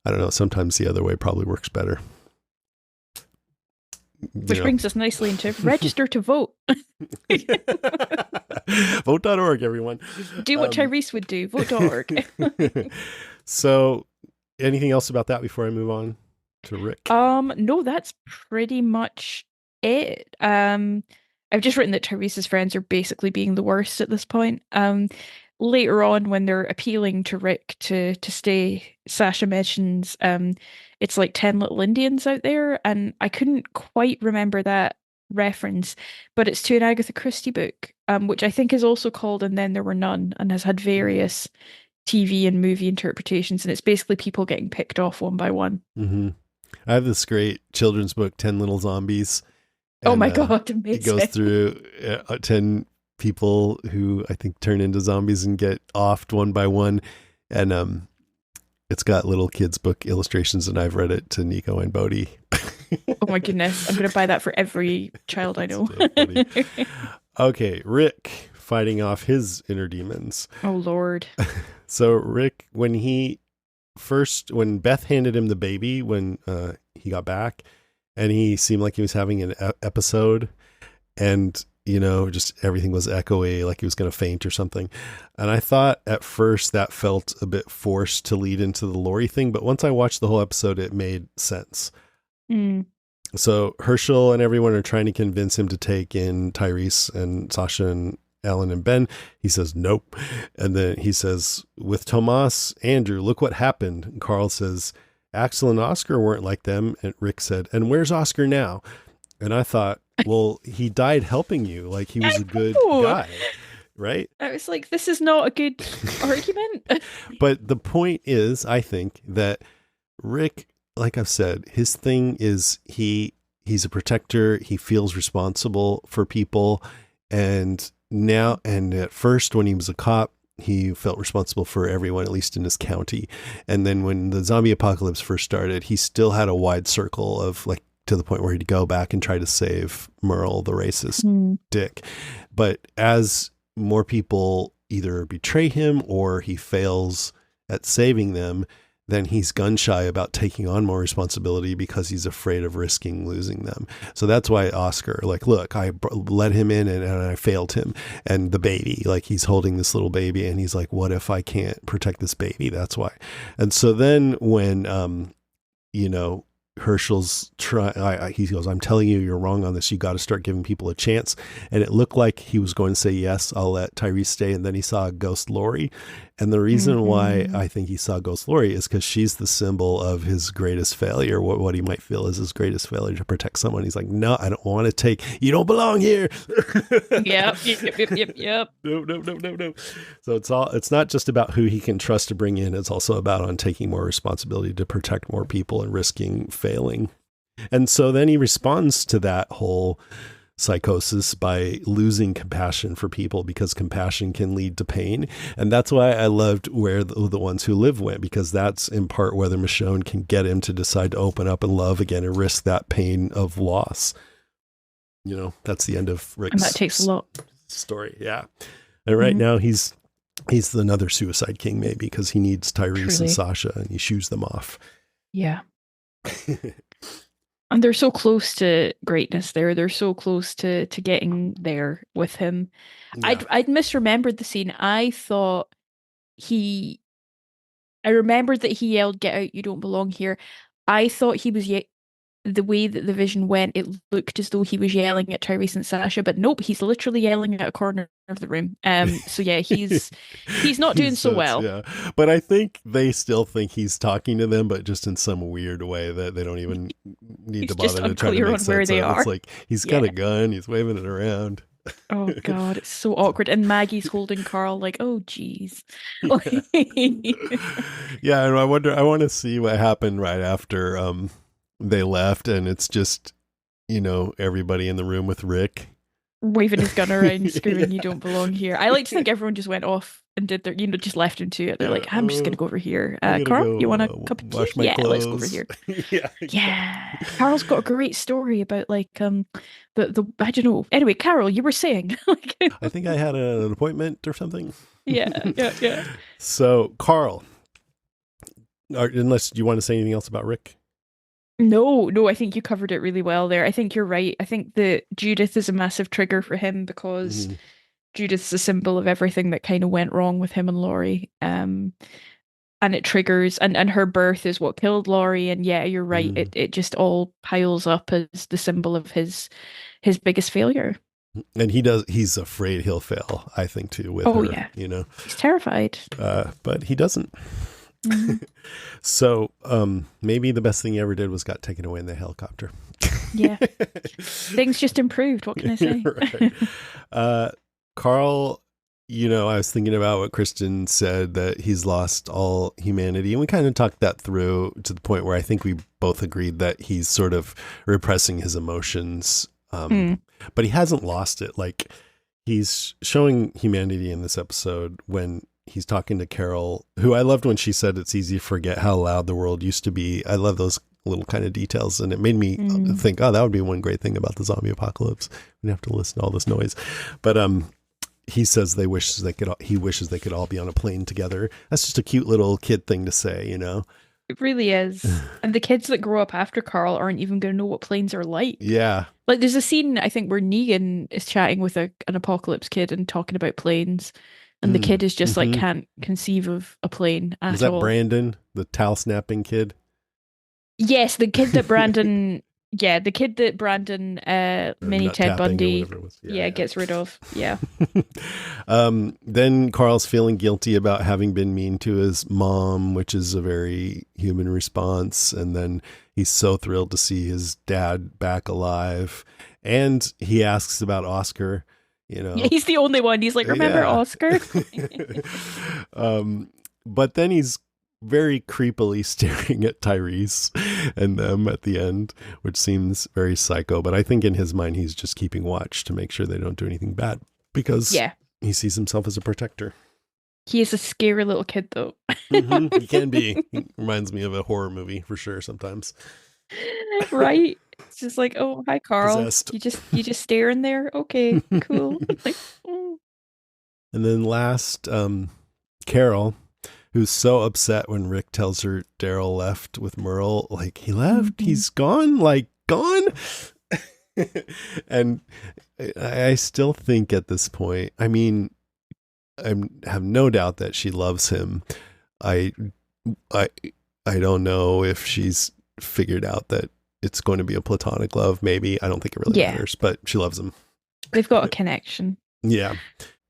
I don't know. Sometimes the other way probably works better. Which brings us nicely into register to vote. Vote.org, everyone. Do what Tyrese would do. Vote.org. So, anything else about that before I move on to Rick? No, that's pretty much it. I've just written that Tyrese's friends are basically being the worst at this point. Later on, when they're appealing to Rick to stay, Sasha mentions it's like 10 little Indians out there, and I couldn't quite remember that reference, but it's to an Agatha Christie book, which I think is also called And Then There Were None, and has had various TV and movie interpretations, and it's basically people getting picked off one by one. Mm-hmm. I have this great children's book, 10 Little Zombies. Oh And, my God, it goes amazing. through 10 people who I think turn into zombies and get offed one by one. And it's got little kids' book illustrations, and I've read it to Nico and Bodhi. Oh my goodness, I'm going to buy that for every child I know. So okay, Rick fighting off his inner demons. Oh Lord. So Rick, when Beth handed him the baby when he got back, and he seemed like he was having an episode, and just everything was echoey, like he was going to faint or something. And I thought at first that felt a bit forced to lead into the Lori thing, but once I watched the whole episode, it made sense. Mm. So Herschel and everyone are trying to convince him to take in Tyrese and Sasha and Alan and Ben. He says, nope. And then he says, with Tomas, Andrew, look what happened. And Carl says, Axel and Oscar weren't like them. And Rick said, and where's Oscar now? And I thought, well, he died helping you. Like he was a good guy, right? I was like, this is not a good argument. But the point is, I think that Rick, like I've said, his thing is he's a protector. He feels responsible for people. And at first when he was a cop, he felt responsible for everyone, at least in his county. And then when the zombie apocalypse first started, he still had a wide circle of like, to the point where he'd go back and try to save Merle, the racist dick. But as more people either betray him or he fails at saving them, then he's gun shy about taking on more responsibility because he's afraid of risking losing them. So that's why Oscar, like, look, I let him in and I failed him. And the baby, like he's holding this little baby and he's like, what if I can't protect this baby? That's why. And so then when, Herschel's he goes, I'm telling you, you're wrong on this. You got to start giving people a chance. And it looked like he was going to say, yes, I'll let Tyrese stay. And then he saw a ghost Lori. And the reason why I think he saw ghost Lori is because she's the symbol of his greatest failure. What he might feel is his greatest failure to protect someone. He's like, no, I don't want to you don't belong here. Yep. No. So it's not just about who he can trust to bring in. It's also about on taking more responsibility to protect more people and risking failing. And so then he responds to that whole psychosis by losing compassion for people, because compassion can lead to pain. And that's why I loved Where the Ones Who Live went, because that's in part whether Michonne can get him to decide to open up and love again and risk that pain of loss. That's the end of Rick's And that takes a lot. story. Yeah. And right now he's another suicide king, maybe, because he needs Tyrese and Sasha and he shoos them off. Yeah. And they're so close to greatness there. They're so close to getting there with him. Yeah. I'd misremembered the scene. I remembered that he yelled, "Get out, you don't belong here." I thought he was the way that the vision went, it looked as though he was yelling at Tyrese and Sasha, but nope, he's literally yelling at a corner of the room. So yeah, he's not doing so well. Yeah, but I think they still think he's talking to them, but just in some weird way that they don't even need to bother to try to make sense of. It's like he's got a gun, he's waving it around. Oh God, it's so awkward. And Maggie's holding Carl like, oh geez. Yeah, and I want to see what happened right after they left, and it's just everybody in the room with Rick waving his gun around, screaming, "You don't belong here." I like to think everyone just went off and did their, just left him to it. They're like, I'm just gonna go over here. Carl, you want a cup of tea? Yeah, let's go over here. Yeah. Carl's got a great story about like the I don't know. Anyway, Carol, you were saying. I think I had an appointment or something. Yeah. So Carl, Unless you want to say anything else about Rick. No, no, I think you covered it really well there. I think you're right. I think that Judith is a massive trigger for him because Hmm. Judith's a symbol of everything that kind of went wrong with him and Laurie. And it triggers and her birth is what killed Laurie. And yeah, you're right. Hmm. It just all piles up as the symbol of his biggest failure. And he's afraid he'll fail, I think, too, with Oh her, yeah. you know. He's terrified. But he doesn't. Hmm. So maybe the best thing he ever did was got taken away in the helicopter. Yeah. Things just improved. What can I say? Right. Carl, I was thinking about what Kristen said, that he's lost all humanity. And we kind of talked that through to the point where I think we both agreed that he's sort of repressing his emotions. Mm. But he hasn't lost it. Like, he's showing humanity in this episode when he's talking to Carol, who I loved when she said it's easy to forget how loud the world used to be. I love those little kind of details. And it made me think, oh, that would be one great thing about the zombie apocalypse. We have to listen to all this noise. But he says he wishes they could all be on a plane together. That's just a cute little kid thing to say, It really is. And the kids that grow up after Carl aren't even going to know what planes are like. Yeah. Like, there's a scene, I think, where Negan is chatting with an apocalypse kid and talking about planes. And the kid is just like, Mm-hmm. can't conceive of a plane Was at that all. Brandon, the towel snapping kid? Yes, the kid that Brandon, yeah, the kid that Brandon, Or mini nut Ted tapping or Bundy, whatever it was. yeah, Yeah, gets rid of. Yeah. yeah. Then Carl's feeling guilty about having been mean to his mom, which is a very human response. And then he's so thrilled to see his dad back alive. And he asks about Oscar, Yeah, he's the only one. He's like, remember Yeah. Oscar? But then he's very creepily staring at Tyrese and them at the end, which seems very psycho. But I think in his mind, he's just keeping watch to make sure they don't do anything bad because Yeah. he sees himself as a protector. He is a scary little kid, though. He can be. He reminds me of a horror movie for sure sometimes. Right? It's just like, oh, hi, Carl. Possessed. You just staring there? Okay, cool. Like, mm. And then last, Carol, who's so upset when Rick tells her Daryl left with Merle. Like, he left? Mhm. He's gone? Like, gone? And I still think at this point, I mean, I have no doubt that she loves him. I I I don't know if she's figured out that it's going to be a platonic love. Maybe. I don't think it really Yeah. matters, but she loves him. They've got a connection. Yeah.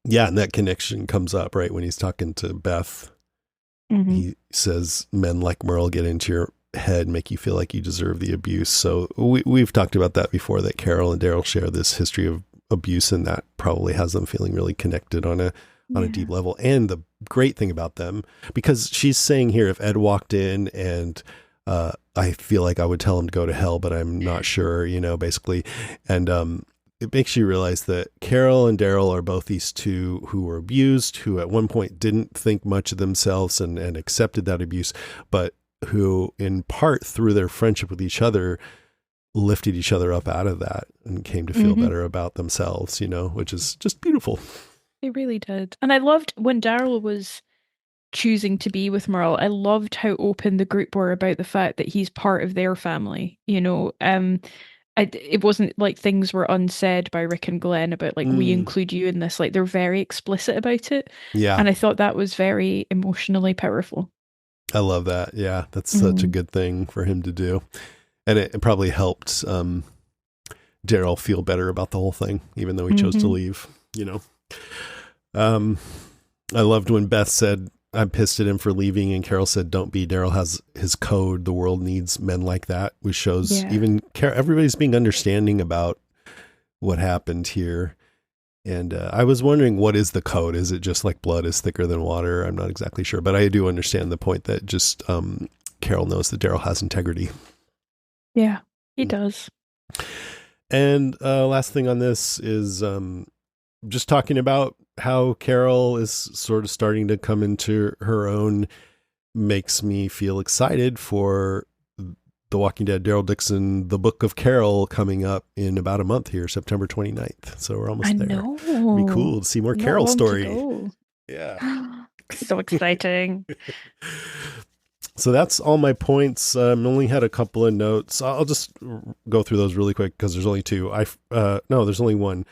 Yeah, and that connection comes up right when he's talking to Beth. Mhm. He says men like Merle get into your head, make you feel like you deserve the abuse. So we've talked about that before, that Carol and Daryl share this history of abuse, and that probably has them feeling really connected on a deep level. And the great thing about them, because she's saying here, if Ed walked in and I feel like I would tell him to go to hell, but I'm not sure, basically. And it makes you realize that Carol and Daryl are both these two who were abused, who at one point didn't think much of themselves and accepted that abuse, but who in part through their friendship with each other lifted each other up out of that and came to feel better about themselves, which is just beautiful. They really did. And I loved when Daryl was choosing to be with Merle. I loved how open the group were about the fact that he's part of their family. It wasn't like things were unsaid by Rick and Glenn about like, we include you in this. Like, they're very explicit about it. Yeah. And I thought that was very emotionally powerful. I love that. Yeah. That's such a good thing for him to do. And it probably helped Daryl feel better about the whole thing, even though he chose to leave, I loved when Beth said, I'm pissed at him for leaving, and Carol said, don't be. Daryl has his code. The world needs men like that, which shows even everybody's being understanding about what happened here. And I was wondering, what is the code? Is it just like blood is thicker than water? I'm not exactly sure, but I do understand the point that just Carol knows that Daryl has integrity. Yeah, he does. And last thing on this is just talking about how Carol is sort of starting to come into her own makes me feel excited for The Walking Dead, Daryl Dixon, The Book of Carol, coming up in about a month here, September 29th. So we're almost there. Know. It'd be cool to see more Carol story. To Yeah. so exciting. So that's all my points. Only had a couple of notes. I'll just go through those really quick because there's only two. No, there's only one.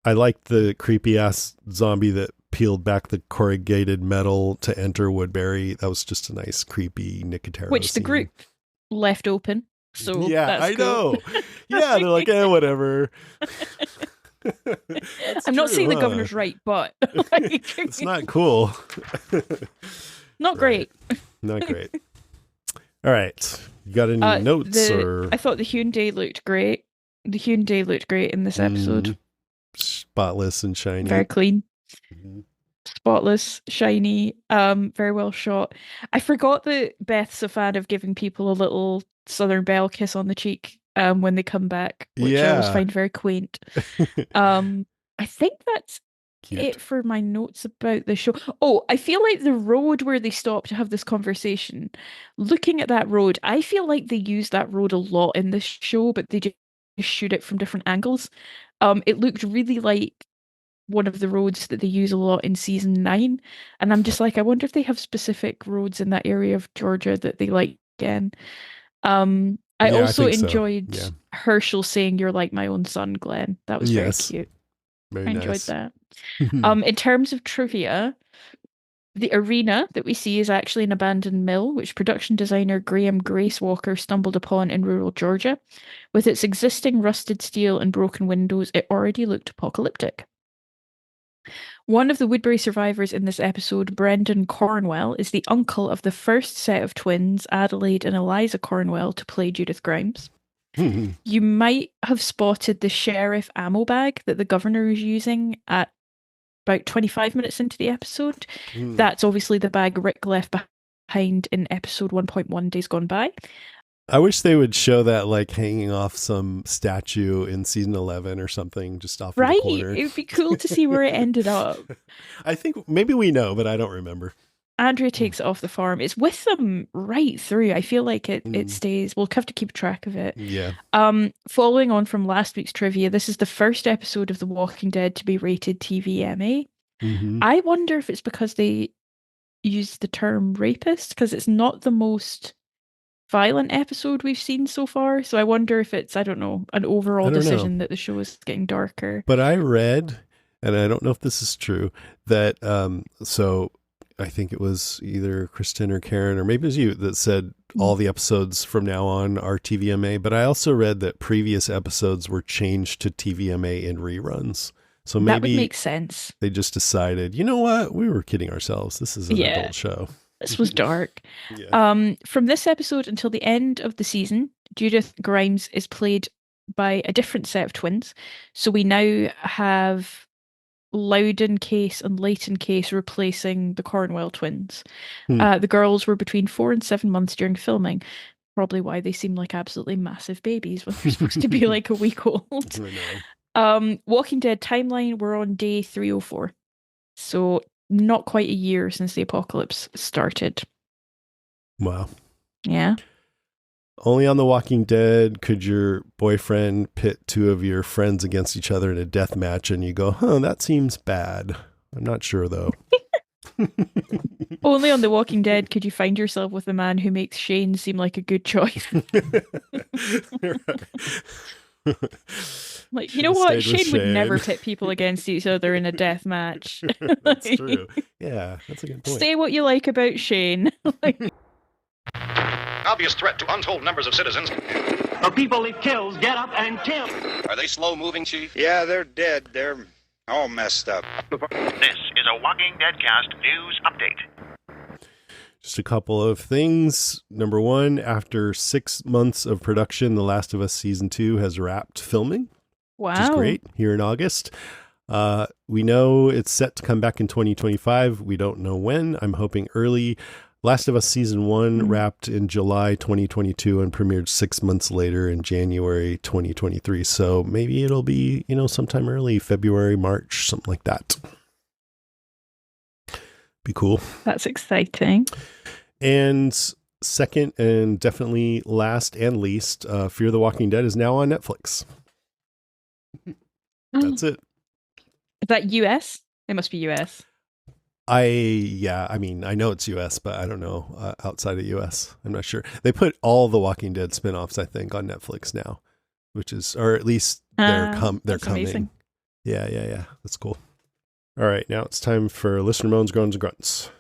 I liked the creepy ass zombie that peeled back the corrugated metal to enter Woodbury. That was just a nice, creepy Nicotero Which the scene. group left open. So Yeah, that's I cool. know. Yeah, they're like, whatever. I'm not saying the governor's right, but it's not cool. Not great. Not great. All right. You got any notes or? I thought the Hyundai looked great. The Hyundai looked great in this episode. Spotless and shiny. Very clean. Mm-hmm. Spotless, shiny, very well shot. I forgot that Beth's a fan of giving people a little Southern Belle kiss on the cheek when they come back, which I always find very quaint. I think that's Cute. it for my notes about the show. Oh, I feel like the road where they stop to have this conversation, looking at that road, I feel like they use that road a lot in this show, but they just shoot it from different angles. It looked really like one of the roads that they use a lot in season 9, and I'm just like, I wonder if they have specific roads in that area of Georgia that they like again. I also enjoyed Herschel saying, "You're like my own son, Glenn." That was very cute. Very I enjoyed that. In terms of trivia, the arena that we see is actually an abandoned mill, which production designer Graham Grace Walker stumbled upon in rural Georgia. With its existing rusted steel and broken windows, it already looked apocalyptic. One of the Woodbury survivors in this episode, Brendan Cornwell, is the uncle of the first set of twins, Adelaide and Eliza Cornwell, to play Judith Grimes. You might have spotted the sheriff ammo bag that the governor is using at about 25 minutes into the episode. That's obviously the bag Rick left behind in episode 1.1 Days Gone By. I wish they would show that like hanging off some statue in season 11 or something, just off in the corner. It would be cool to see where it ended up. I think maybe we know, but I don't remember. Andrea takes it off the farm. It's with them right through. I feel like it stays. We'll have to keep track of it. Yeah. Following on from last week's trivia, this is the first episode of The Walking Dead to be rated TVMA. I wonder if it's because they use the term rapist, because it's not the most violent episode we've seen so far. So I wonder if it's, I don't know, an overall decision that the show is getting darker. But I read, and I don't know if this is true, that so I think it was either Kristen or Karen, or maybe it was you, that said all the episodes from now on are TVMA. But I also read that previous episodes were changed to TVMA in reruns. So maybe that would make sense. They just decided, you know what? We were kidding ourselves. This is an adult show. This was dark. From this episode until the end of the season, Judith Grimes is played by a different set of twins. So we now have Loudon Case and Leighton Case replacing the Cornwell twins. The girls were between 4 and 7 months during filming. Probably why they seem like absolutely massive babies when they're supposed to be like a week old. Walking Dead timeline, we're on day 304. So not quite a year since the apocalypse started. Wow. Yeah. Only on The Walking Dead could your boyfriend pit two of your friends against each other in a death match and you go, that seems bad. I'm not sure though. Only on The Walking Dead could you find yourself with a man who makes Shane seem like a good choice. Like, you know what? Shane would never pit people against each other in a death match. That's true. Yeah, that's a good point. Say what you like about Shane. Obvious threat to untold numbers of citizens. The people it kills get up and kill. Are they slow-moving, Chief? Yeah, they're dead. They're all messed up. This is a Walking Deadcast news update. Just a couple of things. Number one, after 6 months of production, The Last of Us Season 2 has wrapped filming. Wow. Which is great, here in August. We know it's set to come back in 2025. We don't know when. I'm hoping early. Last of Us Season 1 wrapped in July 2022 and premiered 6 months later in January 2023. So maybe it'll be, sometime early, February, March, something like that. Be cool. That's exciting. And second, and definitely last and least, Fear the Walking Dead is now on Netflix. That's it. Is that US? It must be US. I mean, I know it's US, but I don't know outside of US. I'm not sure. They put all the Walking Dead spinoffs, I think, on Netflix now, which is, or at least they're coming. Amazing. Yeah. That's cool. All right, now it's time for listener moans, groans, and grunts.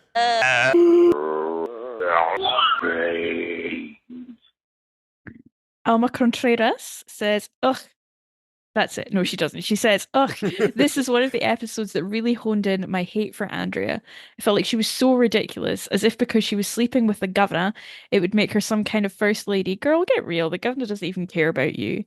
Alma Contreras says, ugh. That's it. No, she doesn't. She says, ugh, this is one of the episodes that really honed in my hate for Andrea. I felt like she was so ridiculous, as if because she was sleeping with the governor, it would make her some kind of first lady. Girl, get real. The governor doesn't even care about you.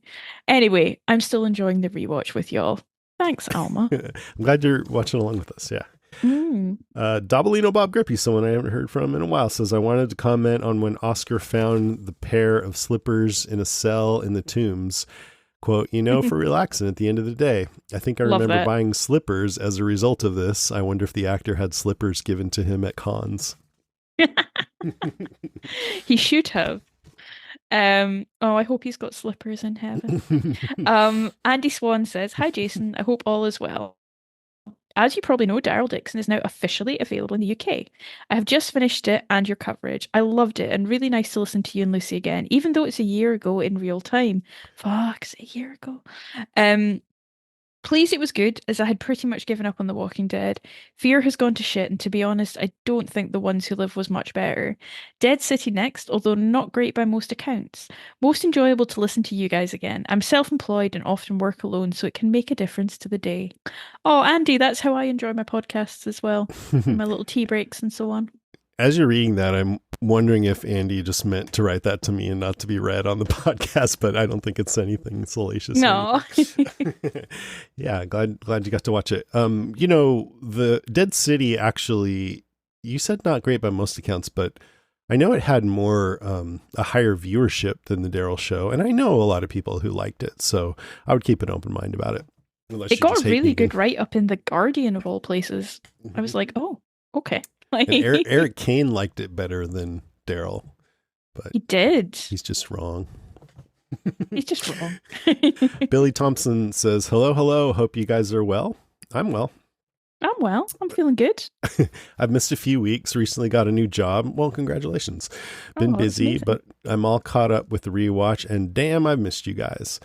Anyway, I'm still enjoying the rewatch with y'all. Thanks, Alma. I'm glad you're watching along with us. Yeah. Mm. Dabalino Bob Grippy, someone I haven't heard from in a while, says, I wanted to comment on when Oscar found the pair of slippers in a cell in the Tombs. Quote, for relaxing at the end of the day. I think I remember buying slippers as a result of this. I wonder if the actor had slippers given to him at cons. He should have. I hope he's got slippers in heaven. Andy Swan says, hi, Jason. I hope all is well. As you probably know, Daryl Dixon is now officially available in the UK. I have just finished it and your coverage. I loved it and really nice to listen to you and Lucy again, even though it's a year ago in real time. Fuck, it's a year ago. Pleased it was good, as I had pretty much given up on The Walking Dead. Fear has gone to shit, and to be honest, I don't think The Ones Who Live was much better. Dead City next, although not great by most accounts. Most enjoyable to listen to you guys again. I'm self-employed and often work alone, so it can make a difference to the day. Oh, Andy, that's how I enjoy my podcasts as well. And my little tea breaks and so on. As you're reading that, I'm wondering if Andy just meant to write that to me and not to be read on the podcast, but I don't think it's anything salacious. No. Yeah, glad you got to watch it. The Dead City actually, you said not great by most accounts, but I know it had more, a higher viewership than the Daryl show, and I know a lot of people who liked it, so I would keep an open mind about it. It got a really good write-up in The Guardian of all places. I was like, oh, okay. And Eric Kane liked it better than Daryl, but he did. He's just wrong. He's just wrong. Billy Thompson says, hello. Hope you guys are well. I'm well. I'm well. I'm feeling good. I've missed a few weeks. Recently got a new job. Well, congratulations. Been busy, but I'm all caught up with the rewatch, and damn, I've missed you guys.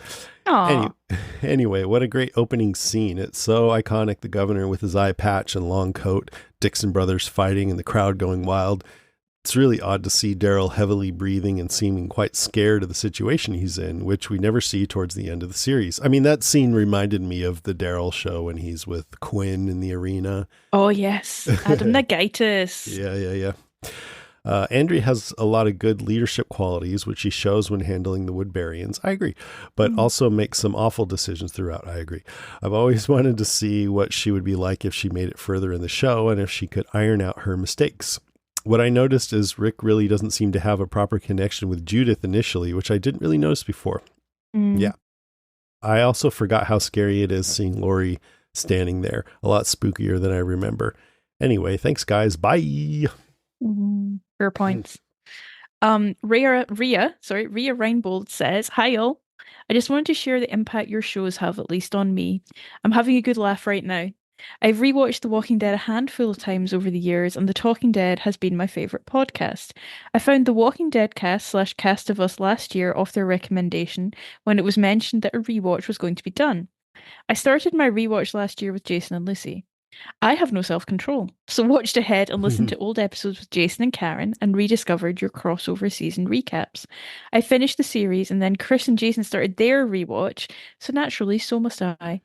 Anyway, what a great opening scene. It's so iconic. The governor with his eye patch and long coat, Dixon brothers fighting and the crowd going wild. It's really odd to see Daryl heavily breathing and seeming quite scared of the situation he's in, which we never see towards the end of the series. I mean, that scene reminded me of the Daryl show when he's with Quinn in the arena. Oh, yes. Adam Nagaitis. Yeah. Andrea has a lot of good leadership qualities, which she shows when handling the Woodburyans. I agree, but also makes some awful decisions throughout. I agree. I've always wanted to see what she would be like if she made it further in the show and if she could iron out her mistakes. What I noticed is Rick really doesn't seem to have a proper connection with Judith initially, which I didn't really notice before. Yeah. I also forgot how scary it is seeing Lori standing there. A lot spookier than I remember. Anyway, thanks guys. Bye. Fair points. Rhea Reinbold says, hi y'all. I just wanted to share the impact your shows have, at least on me. I'm having a good laugh right now. I've rewatched The Walking Dead a handful of times over the years, and The Talking Dead has been my favourite podcast. I found The Walking Dead cast of us last year off their recommendation when it was mentioned that a rewatch was going to be done. I started my rewatch last year with Jason and Lucy. I have no self-control, so watched ahead and listened to old episodes with Jason and Karen and rediscovered your crossover season recaps. I finished the series and then Chris and Jason started their rewatch, so naturally so must I.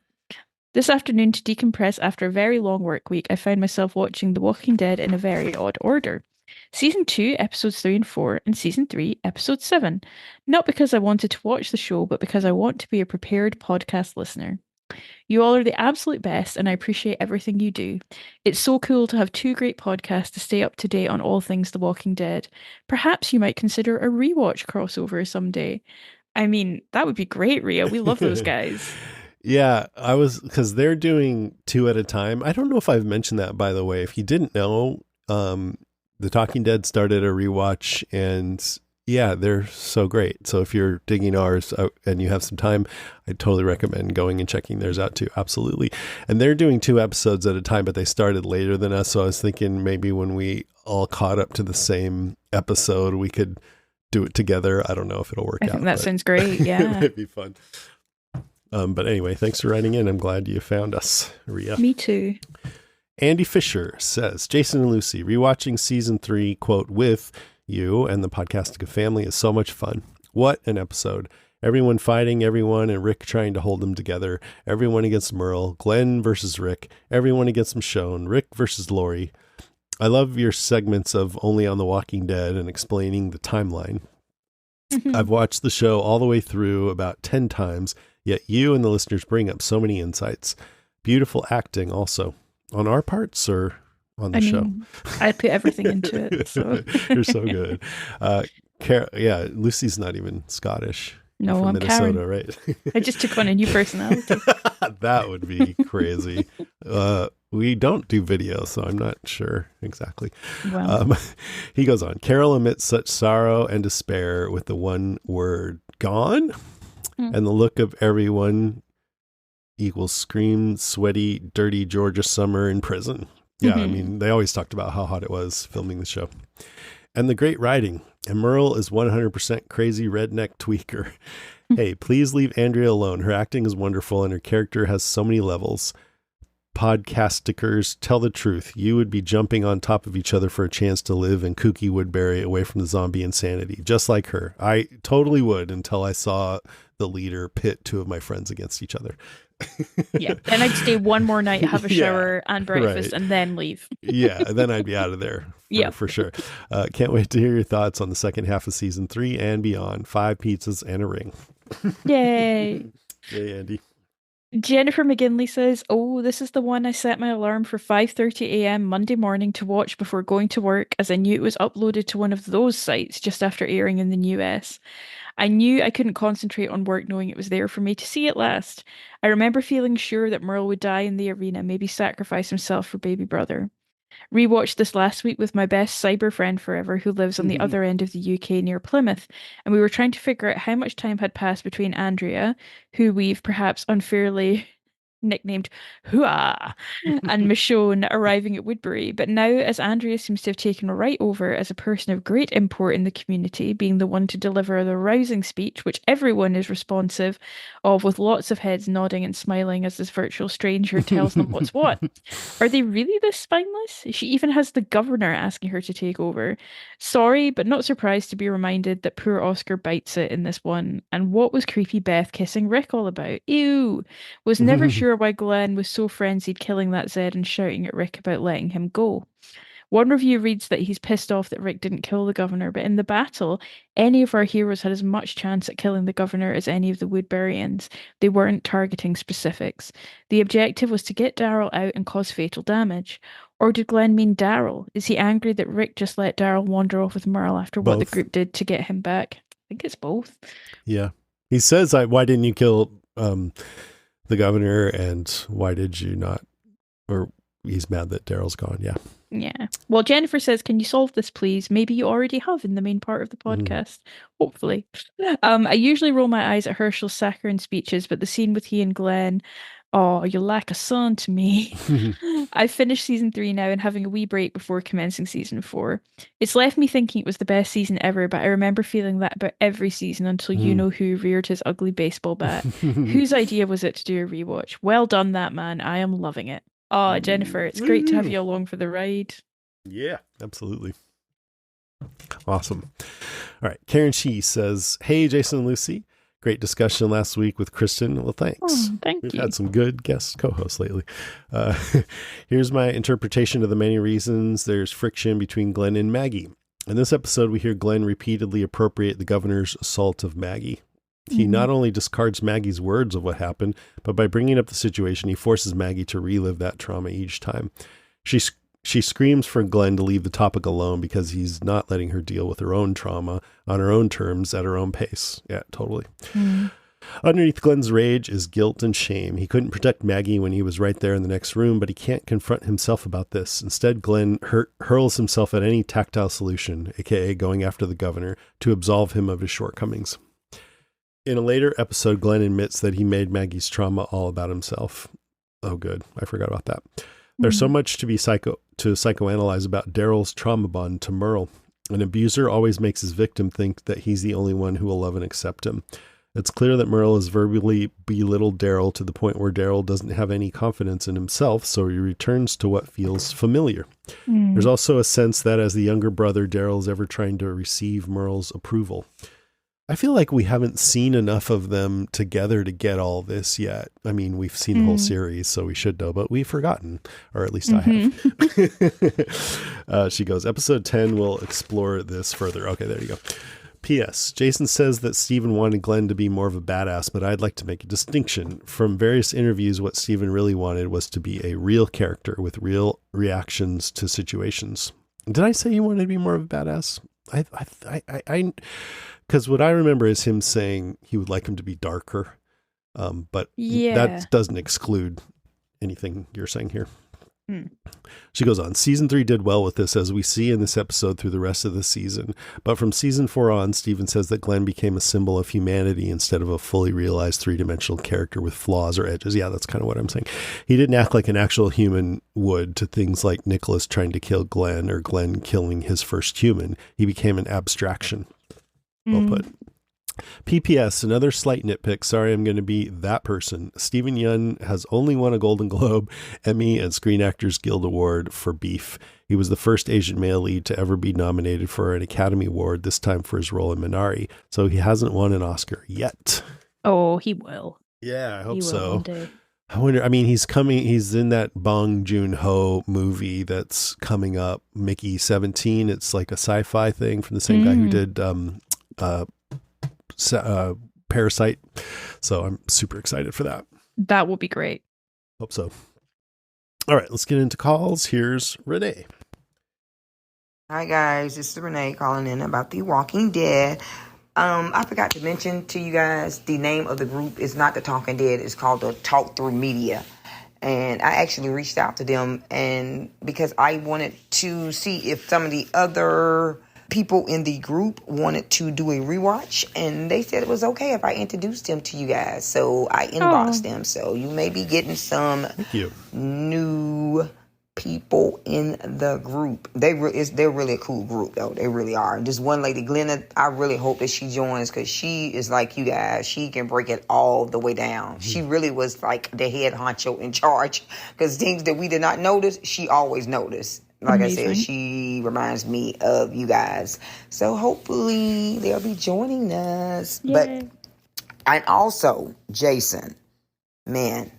This afternoon, to decompress after a very long work week, I found myself watching The Walking Dead in a very odd order. Season 2, episodes 3 and 4, and Season 3, episode 7. Not because I wanted to watch the show, but because I want to be a prepared podcast listener. You all are the absolute best, and I appreciate everything you do. It's so cool to have two great podcasts to stay up to date on all things The Walking Dead. Perhaps you might consider a rewatch crossover someday. I mean, that would be great, Rhea. We love those guys. Yeah, because they're doing 2 at a time. I don't know if I've mentioned that, by the way. If you didn't know, The Talking Dead started a rewatch, and Yeah, they're so great. So if you're digging ours out and you have some time, I totally recommend going and checking theirs out too. Absolutely. And they're doing 2 episodes at a time, but they started later than us. So I was thinking maybe when we all caught up to the same episode, we could do it together. I don't know if it'll work out. I think that sounds great. Yeah. It'd be fun. But anyway, thanks for writing in. I'm glad you found us, Rhea. Me too. Andy Fisher says, Jason and Lucy, rewatching season 3, quote, with you and the Podcastica family is so much fun. What an episode. Everyone fighting everyone and Rick trying to hold them together. Everyone against Merle. Glenn versus Rick. Everyone against Michonne. Rick versus Lori. I love your segments of Only on the Walking Dead and explaining the timeline. I've watched the show all the way through about 10 times, yet you and the listeners bring up so many insights. Beautiful acting also. On our parts or on the show? I put everything into it. So. You're so good. Yeah, Lucy's not even Scottish. No, from I'm Minnesota, Karen. right? I just took on a new personality. That would be crazy. We don't do video, so I'm not sure exactly. Well. He goes on. Carol emits such sorrow and despair with the one word, gone? And the look of everyone equals scream, sweaty, dirty Georgia summer in prison. Yeah, I mean, they always talked about how hot it was filming the show. And the great writing. And Merle is 100% crazy redneck tweaker. Hey, please leave Andrea alone. Her acting is wonderful and her character has so many levels. Podcastikers, tell the truth. You would be jumping on top of each other for a chance to live in kooky Woodbury away from the zombie insanity, just like her. I totally would until I saw the leader pit 2 of my friends against each other. Yeah, then I'd stay one more night, have a shower and breakfast, and then leave. Yeah, then I'd be out of there for sure. Can't wait to hear your thoughts on the second half of season 3 and beyond. 5 pizzas and a ring. Yay. Yay, Andy. Jennifer McGinley says, oh, this is the one I set my alarm for 5:30 a.m. Monday morning to watch before going to work, as I knew it was uploaded to one of those sites just after airing in the US. I knew I couldn't concentrate on work knowing it was there for me to see at last. I remember feeling sure that Merle would die in the arena, maybe sacrifice himself for baby brother. Rewatched this last week with my best cyber friend forever who lives on the other end of the UK near Plymouth, and we were trying to figure out how much time had passed between Andrea, who we've perhaps unfairly nicknamed Hooah, and Michonne arriving at Woodbury. But now, as Andrea seems to have taken right over as a person of great import in the community, being the one to deliver the rousing speech, which everyone is responsive of, with lots of heads nodding and smiling as this virtual stranger tells them what's what. Are they really this spineless? She even has the governor asking her to take over. Sorry, but not surprised to be reminded that poor Oscar bites it in this one. And what was creepy Beth kissing Rick all about? Ew! Was never sure why Glenn was so frenzied killing that Zed and shouting at Rick about letting him go. One review reads that he's pissed off that Rick didn't kill the governor, but in the battle, any of our heroes had as much chance at killing the governor as any of the Woodburyans. They weren't targeting specifics. The objective was to get Daryl out and cause fatal damage. Or did Glenn mean Daryl? Is he angry that Rick just let Daryl wander off with Merle after what the group did to get him back? I think it's both. Yeah. He says, why didn't you kill the governor, and why did you not? Or he's mad that Daryl's gone. Yeah. Yeah. Well, Jennifer says, can you solve this, please? Maybe you already have in the main part of the podcast. Hopefully. I usually roll my eyes at Herschel's saccharine speeches, but the scene with he and Glenn, oh, you're like a son to me. I've finished season 3 now and having a wee break before commencing season 4. It's left me thinking it was the best season ever, but I remember feeling that about every season until you know who reared his ugly baseball bat. Whose idea was it to do a rewatch? Well done, that man. I am loving it. Oh, Jennifer, it's great to have you along for the ride. Yeah, absolutely. Awesome. All right. Karen Shee says, hey, Jason and Lucy. Great discussion last week with Kristen. Well, thanks. Oh, thank you. We've had some good guest co-hosts lately. Here's my interpretation of the many reasons there's friction between Glenn and Maggie. In this episode, we hear Glenn repeatedly appropriate the governor's assault of Maggie. He not only discards Maggie's words of what happened, but by bringing up the situation, he forces Maggie to relive that trauma each time. She screams for Glenn to leave the topic alone because he's not letting her deal with her own trauma on her own terms at her own pace. Yeah, totally. Underneath Glenn's rage is guilt and shame. He couldn't protect Maggie when he was right there in the next room, but he can't confront himself about this. Instead, Glenn hurls himself at any tactile solution, aka going after the governor, to absolve him of his shortcomings. In a later episode, Glenn admits that he made Maggie's trauma all about himself. Oh, good. I forgot about that. There's so much to psychoanalyze about Daryl's trauma bond to Merle. An abuser always makes his victim think that he's the only one who will love and accept him. It's clear that Merle has verbally belittled Daryl to the point where Daryl doesn't have any confidence in himself, so he returns to what feels familiar. There's also a sense that as the younger brother, Daryl is ever trying to receive Merle's approval. I feel like we haven't seen enough of them together to get all this yet. I mean, we've seen the whole series, so we should know, but we've forgotten, or at least I have. She goes, episode 10 will explore this further. Okay, there you go. P.S. Jason says that Steven wanted Glenn to be more of a badass, but I'd like to make a distinction. From various interviews, what Steven really wanted was to be a real character with real reactions to situations. Did I say he wanted to be more of a badass? Because what I remember is him saying he would like him to be darker, but that doesn't exclude anything you're saying here. She goes on, season 3 did well with this, as we see in this episode through the rest of the season. But from season 4 on, Steven says that Glenn became a symbol of humanity instead of a fully realized three-dimensional character with flaws or edges. Yeah, that's kind of what I'm saying. He didn't act like an actual human would to things like Nicholas trying to kill Glenn or Glenn killing his first human. He became an abstraction. Well put. PPS, another slight nitpick. Sorry, I'm going to be that person. Stephen Yeun has only won a Golden Globe, Emmy, and Screen Actors Guild Award for Beef. He was the first Asian male lead to ever be nominated for an Academy Award, this time for his role in Minari. So he hasn't won an Oscar yet. Oh, he will. Yeah, I hope He will so. one day. I wonder, I mean, he's in that Bong Joon-ho movie that's coming up, Mickey 17. It's like a sci-fi thing from the same guy who did Parasite. So I'm super excited for that. That will be great. Hope so. All right, let's get into calls. Here's Renee. Hi guys, this is Renee calling in about The Walking Dead. I forgot to mention to you guys the name of the group is not the Talking Dead. It's called the Talk Through Media. And I actually reached out to them and because I wanted to see if some of the other people in the group wanted to do a rewatch, and they said it was okay if I introduced them to you guys. So I inboxed them. So you may be getting some new people in the group. They're really a cool group, though. They really are. And just one lady, Glenna, I really hope that she joins because she is like you guys. She can break it all the way down. She really was like the head honcho in charge because things that we did not notice, she always noticed. Like Amazing. I said, she reminds me of you guys. So hopefully they'll be joining us. Yay. But and also, Jason, man,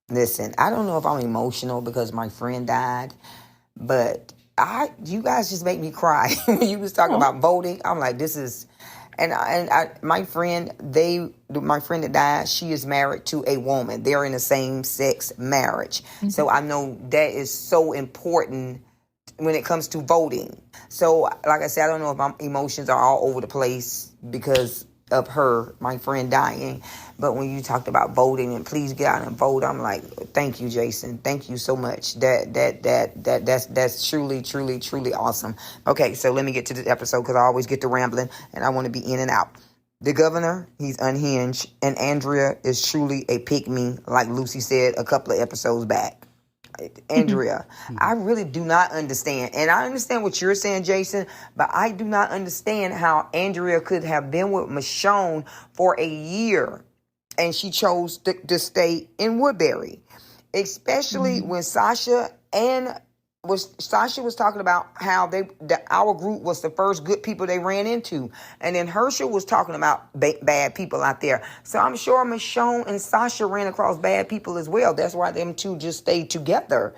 listen, I don't know if I'm emotional because my friend died, but you guys just make me cry. When you was talking about voting, I'm like, this is my friend that died, she is married to a woman. They're in a same-sex marriage. So I know that is so important when it comes to voting. So, like I said, I don't know if my emotions are all over the place because of my friend dying. But when you talked about voting and please get out and vote, I'm like, thank you, Jason. Thank you so much. That's truly, truly, truly awesome. Okay, so let me get to the episode because I always get to rambling and I want to be in and out. The governor, he's unhinged, and Andrea is truly a pick-me, like Lucy said a couple of episodes back. Andrea, I really do not understand. And I understand what you're saying, Jason, but I do not understand how Andrea could have been with Michonne for a year and she chose to stay in Woodbury, especially when Sasha was talking about how our group was the first good people they ran into. And then Herschel was talking about bad people out there. So I'm sure Michonne and Sasha ran across bad people as well. That's why them two just stayed together.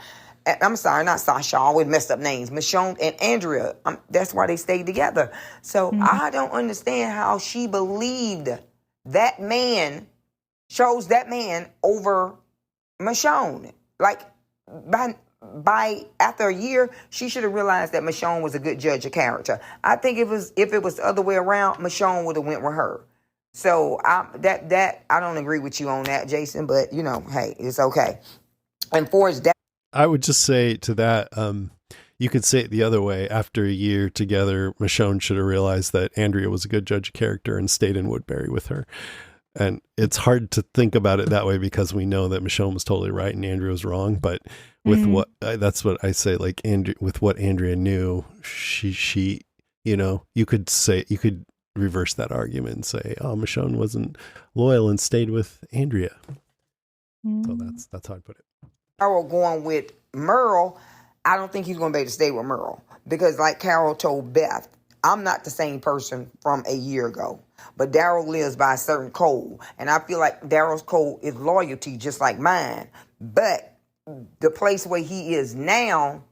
I'm sorry, not Sasha. I always messed up names. Michonne and Andrea. That's why they stayed together. So I don't understand how she believed that man, chose that man over Michonne. Like, by after a year, she should have realized that Michonne was a good judge of character. I think if it was the other way around, Michonne would have went with her. So that I don't agree with you on that, Jason. But hey, it's okay. And for his dad, I would just say to that, you could say it the other way. After a year together, Michonne should have realized that Andrea was a good judge of character and stayed in Woodbury with her. And it's hard to think about it that way because we know that Michonne was totally right and Andrea was wrong. But with that's what I say, like with what Andrea knew, she, you could reverse that argument and say, oh, Michonne wasn't loyal and stayed with Andrea. So that's how I put it. Carol going with Merle, I don't think he's going to be able to stay with Merle because, like Carol told Beth, I'm not the same person from a year ago. But Daryl lives by a certain code, and I feel like Daryl's code is loyalty, just like mine. But the place where he is now,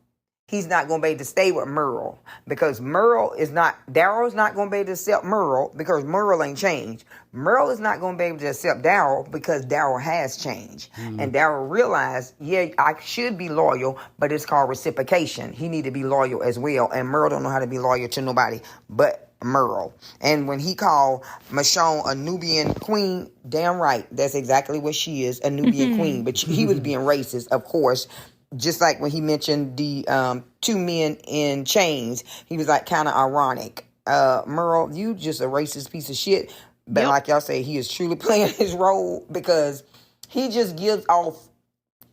he's not going to be able to stay with Merle because Daryl's not going to be able to accept Merle because Merle ain't changed. Merle is not going to be able to accept Daryl because Daryl has changed. And Daryl realized, I should be loyal, but it's called reciprocation. He need to be loyal as well. And Merle don't know how to be loyal to nobody but Merle. And when he called Michonne a Nubian queen, damn right, that's exactly what she is, a Nubian queen. But he was being racist, of course. Just like when he mentioned the two men in chains, he was like kind of ironic. Merle, you just a racist piece of shit. But like y'all say, he is truly playing his role because he just gives off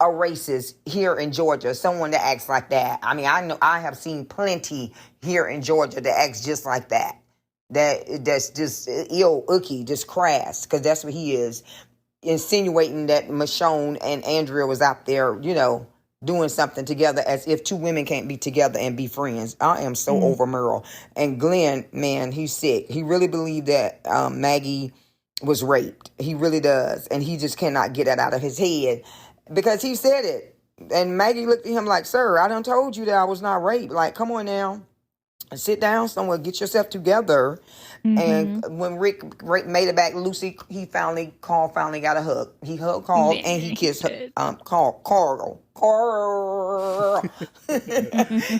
a racist here in Georgia, someone that acts like that. I mean, I have seen plenty here in Georgia that acts just like that. That's just ill, icky, just crass, because that's what he is, insinuating that Michonne and Andrea was out there, doing something together as if two women can't be together and be friends. I am so over Merle. And Glenn, man, he's sick. He really believed that Maggie was raped. He really does. And he just cannot get that out of his head because he said it. And Maggie looked at him like, sir, I done told you that I was not raped. Like, come on now. Sit down somewhere, get yourself together. And when Rick made it back, Lucy, he finally got a hug. He hugged Carl and he kissed Carl.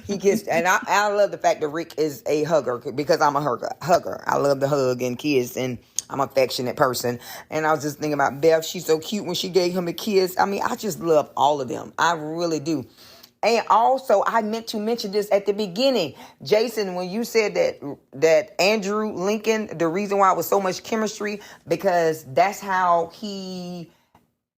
He kissed, and I love the fact that Rick is a hugger because I'm a hugger. I love to hug and kiss, and I'm an affectionate person. And I was just thinking about Beth. She's so cute when she gave him a kiss. I mean, I just love all of them. I really do. And also, I meant to mention this at the beginning. Jason, when you said that Andrew Lincoln, the reason why it was so much chemistry, because that's how he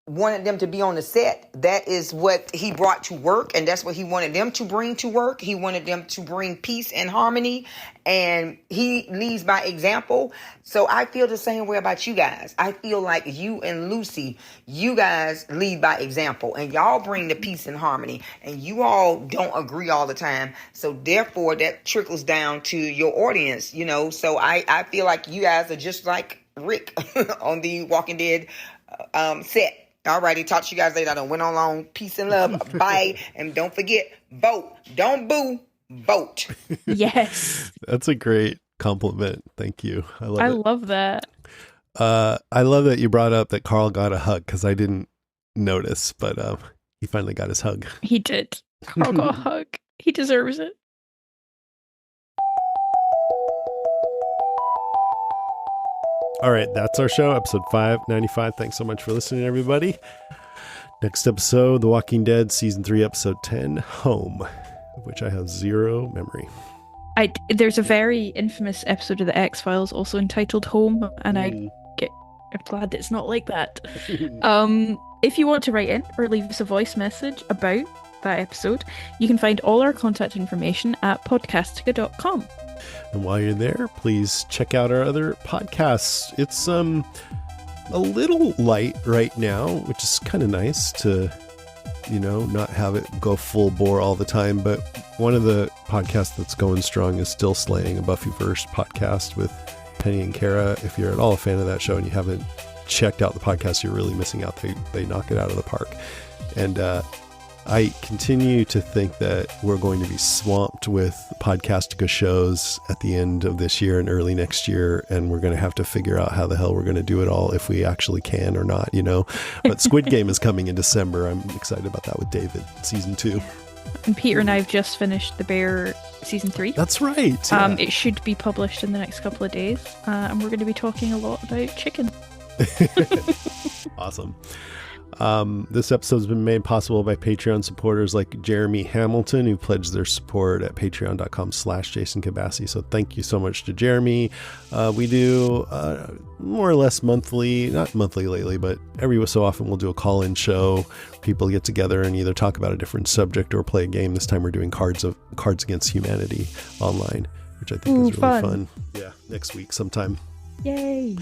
wanted them to be on the set. That is what he brought to work, and that's what he wanted them to bring to work. He wanted them to bring peace and harmony, and he leads by example. So I feel the same way about you guys. I feel like you and Lucy, you guys lead by example, and y'all bring the peace and harmony, and you all don't agree all the time. So therefore, that trickles down to your audience, So I feel like you guys are just like Rick on the Walking Dead set. Alrighty, talk to you guys later. I done went on long. Peace and love. Bye. And don't forget, vote. Don't boo. Vote. Yes. That's a great compliment. Thank you. I love that. I love that you brought up that Carl got a hug because I didn't notice, but he finally got his hug. He did. Carl got a hug. He deserves it. All right, that's our show, episode 595. Thanks so much for listening, everybody. Next episode, The Walking Dead, season 3, episode 10, Home, of which I have zero memory. There's a very infamous episode of the X-Files also entitled Home, and I'm glad it's not like that. If you want to write in or leave us a voice message about that episode, you can find all our contact information at podcastica.com. And while you're there, please check out our other podcasts. It's a little light right now, which is kind of nice to, not have it go full bore all the time. But one of the podcasts that's going strong is Still Slaying, a Buffyverse podcast with Penny and Kara. If you're at all a fan of that show and you haven't checked out the podcast, you're really missing out. They knock it out of the park. And I continue to think that we're going to be swamped with Podcastica shows at the end of this year and early next year, and we're going to have to figure out how the hell we're going to do it all, if we actually can or not, But Squid Game is coming in December. I'm excited about that with David, season 2. And Peter and I have just finished The Bear season 3. That's right. Yeah. It should be published in the next couple of days, and we're going to be talking a lot about chicken. Awesome. This episode's been made possible by Patreon supporters like Jeremy Hamilton, who pledged their support at patreon.com/Jason Kabassi. So thank you so much to Jeremy. We do more or less monthly, not monthly lately, but every so often we'll do a call-in show. People get together and either talk about a different subject or play a game. This time we're doing Cards Against Humanity online, which I think is really fun. Yeah, next week sometime. Yay!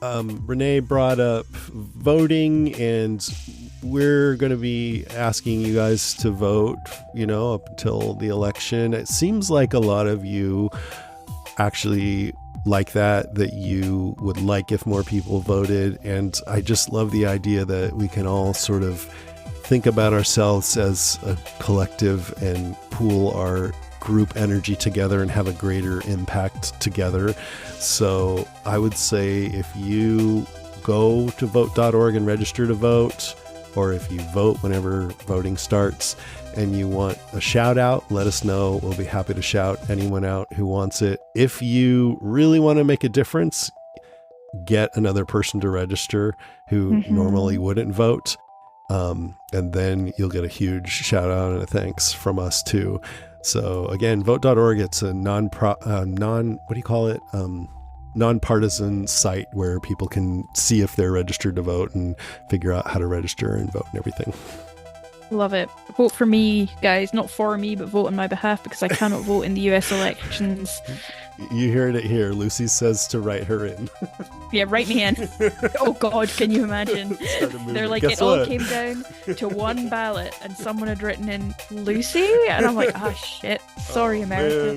Renee brought up voting, and we're going to be asking you guys to vote, up until the election. It seems like a lot of you actually like that you would like if more people voted. And I just love the idea that we can all sort of think about ourselves as a collective and pool our group energy together and have a greater impact together. So I would say if you go to vote.org and register to vote, or if you vote whenever voting starts and you want a shout out, let us know. We'll be happy to shout anyone out who wants it. If you really want to make a difference, get another person to register who normally wouldn't vote. And then you'll get a huge shout out and a thanks from us too. So again, vote.org, it's a nonpartisan site where people can see if they're registered to vote and figure out how to register and vote and everything. Love it. Vote for me, guys. Not for me, but vote on my behalf, because I cannot vote in the US elections. You heard it here. Lucy says to write her in. Yeah, write me in. Oh God, can you imagine? They're like, Guess all what? came down to one ballot and someone had written in Lucy, and I'm like, shit. Sorry, America. Man.